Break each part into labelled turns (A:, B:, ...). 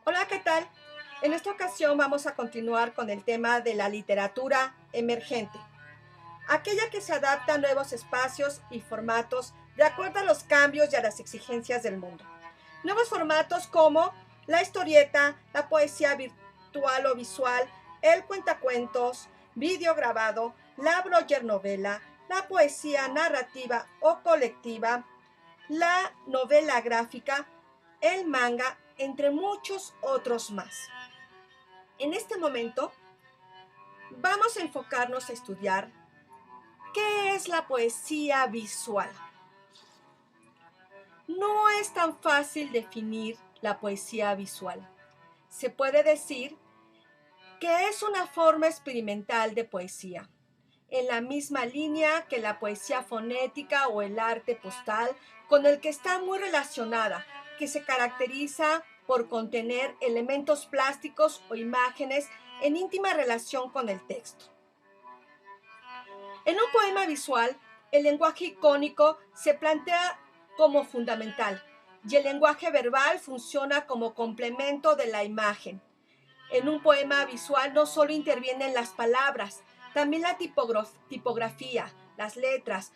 A: Hola, ¿qué tal? En esta ocasión vamos a continuar con el tema de la literatura emergente, aquella que se adapta a nuevos espacios y formatos de acuerdo a los cambios y a las exigencias del mundo. Nuevos formatos como la historieta, la poesía virtual o visual, el cuentacuentos, vídeo grabado, la blogger novela, la poesía narrativa o colectiva, la novela gráfica, el manga, entre muchos otros más. En este momento vamos a enfocarnos a estudiar qué es la poesía visual. No es tan fácil definir la poesía visual. Se puede decir que es una forma experimental de poesía, en la misma línea que la poesía fonética o el arte postal, con el que está muy relacionada, que se caracteriza por contener elementos plásticos o imágenes en íntima relación con el texto. En un poema visual, el lenguaje icónico se plantea como fundamental y el lenguaje verbal funciona como complemento de la imagen. En un poema visual no solo intervienen las palabras, también la tipografía, las letras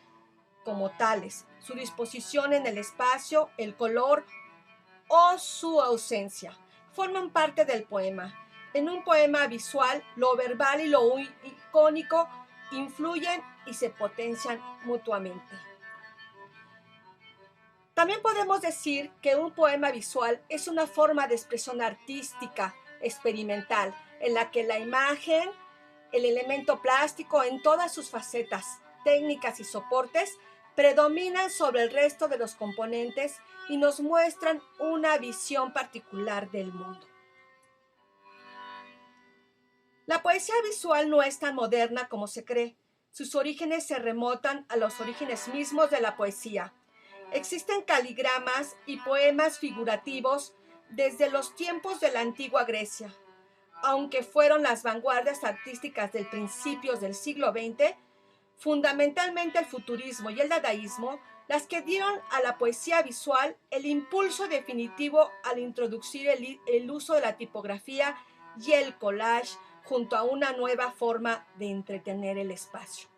A: como tales, su disposición en el espacio, el color o su ausencia. Forman parte del poema. En un poema visual, lo verbal y lo icónico influyen y se potencian mutuamente. También podemos decir que un poema visual es una forma de expresión artística, experimental, en la que la imagen, el elemento plástico en todas sus facetas, técnicas y soportes, predominan sobre el resto de los componentes y nos muestran una visión particular del mundo. La poesía visual no es tan moderna como se cree. Sus orígenes se remontan a los orígenes mismos de la poesía. Existen caligramas y poemas figurativos desde los tiempos de la antigua Grecia. Aunque fueron las vanguardias artísticas del principios del siglo XX, fundamentalmente el futurismo y el dadaísmo, las que dieron a la poesía visual el impulso definitivo al introducir el uso de la tipografía y el collage junto a una nueva forma de entretener el espacio.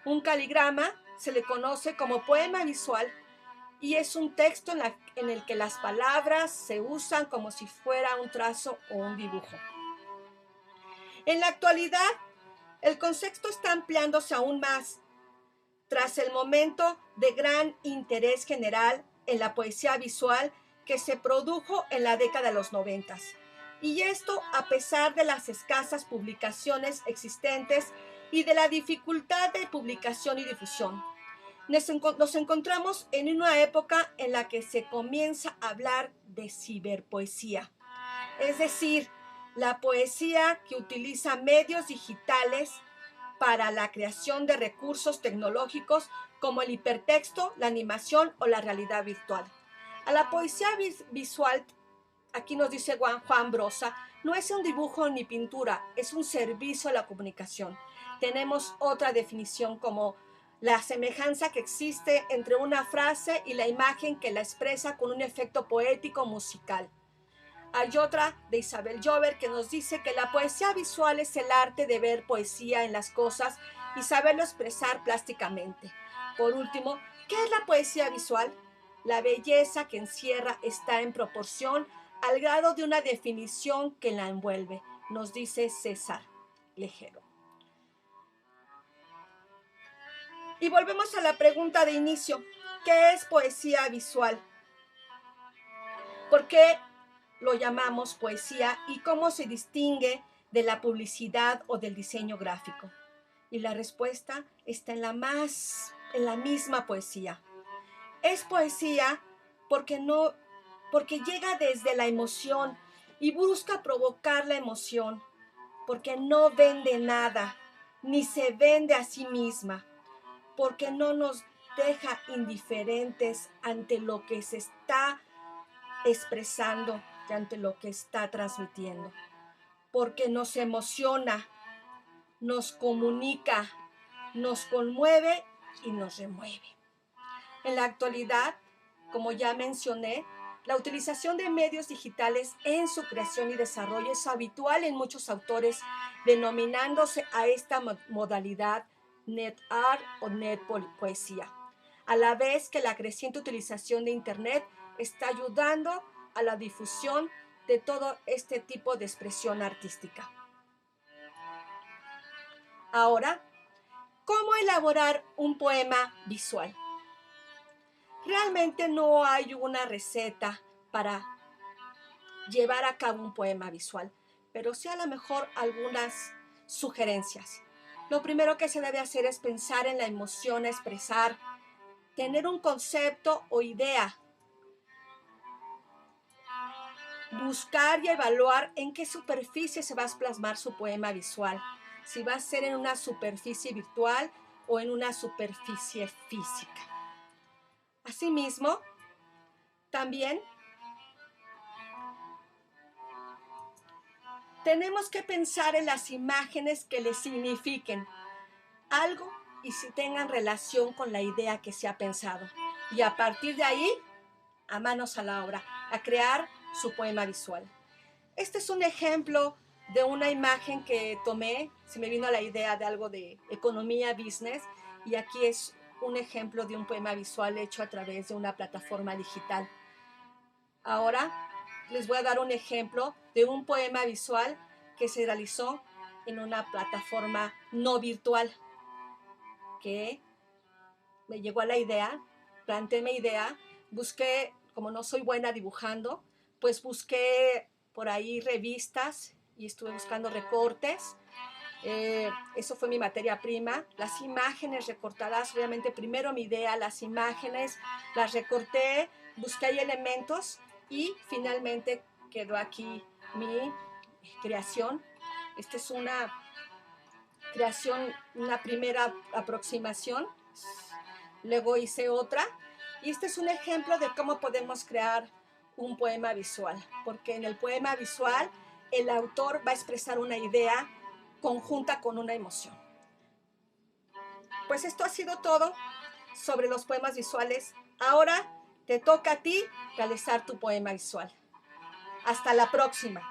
A: Un caligrama se le conoce como poema visual y es un texto en el que las palabras se usan como si fuera un trazo o un dibujo. En la actualidad, el concepto está ampliándose aún más tras el momento de gran interés general en la poesía visual que se produjo en la década de los 90. Y esto a pesar de las escasas publicaciones existentes y de la dificultad de publicación y difusión. Nos encontramos en una época en la que se comienza a hablar de ciberpoesía, es decir, la poesía que utiliza medios digitales para la creación de recursos tecnológicos como el hipertexto, la animación o la realidad virtual. A la poesía visual, aquí nos dice Juan Brosa, no es un dibujo ni pintura, es un servicio a la comunicación. Tenemos otra definición como la semejanza que existe entre una frase y la imagen que la expresa con un efecto poético musical. Hay otra de Isabel Jover que nos dice que la poesía visual es el arte de ver poesía en las cosas y saberlo expresar plásticamente. Por último, ¿qué es la poesía visual? La belleza que encierra está en proporción al grado de una definición que la envuelve, nos dice César Lejero. Y volvemos a la pregunta de inicio, ¿qué es poesía visual? ¿Por qué lo llamamos poesía y cómo se distingue de la publicidad o del diseño gráfico? Y la respuesta está en la misma poesía. Es poesía porque llega desde la emoción y busca provocar la emoción, porque no vende nada, ni se vende a sí misma, porque no nos deja indiferentes ante lo que se está expresando y ante lo que está transmitiendo, porque nos emociona, nos comunica, nos conmueve y nos remueve. En la actualidad, como ya mencioné, La utilización de medios digitales en su creación y desarrollo es habitual en muchos autores, denominándose a esta modalidad net art o net poesía, a la vez que la creciente utilización de Internet está ayudando a la difusión de todo este tipo de expresión artística. Ahora, ¿cómo elaborar un poema visual? Realmente no hay una receta para llevar a cabo un poema visual, pero sí a lo mejor algunas sugerencias. Lo primero que se debe hacer es pensar en la emoción a expresar, tener un concepto o idea, buscar y evaluar en qué superficie se va a plasmar su poema visual, si va a ser en una superficie virtual o en una superficie física. Asimismo, también tenemos que pensar en las imágenes que le signifiquen algo y si tengan relación con la idea que se ha pensado. Y a partir de ahí, a manos a la obra, a crear su poema visual. Este es un ejemplo de una imagen que tomé, se me vino a la idea de algo de economía, business, y aquí es un ejemplo de un poema visual hecho a través de una plataforma digital. Ahora les voy a dar un ejemplo de un poema visual que se realizó en una plataforma no virtual, que me llegó a la idea, planteé mi idea, busqué, como no soy buena dibujando, pues busqué por ahí revistas y estuve buscando recortes. Eso fue mi materia prima. Las imágenes recortadas, obviamente primero mi idea, las imágenes, las recorté, busqué ahí elementos y finalmente quedó aquí mi creación. Esta es una creación, una primera aproximación. Luego hice otra. Y este es un ejemplo de cómo podemos crear un poema visual. Porque en el poema visual el autor va a expresar una idea conjunta con una emoción. Pues esto ha sido todo sobre los poemas visuales. Ahora te toca a ti realizar tu poema visual. Hasta la próxima.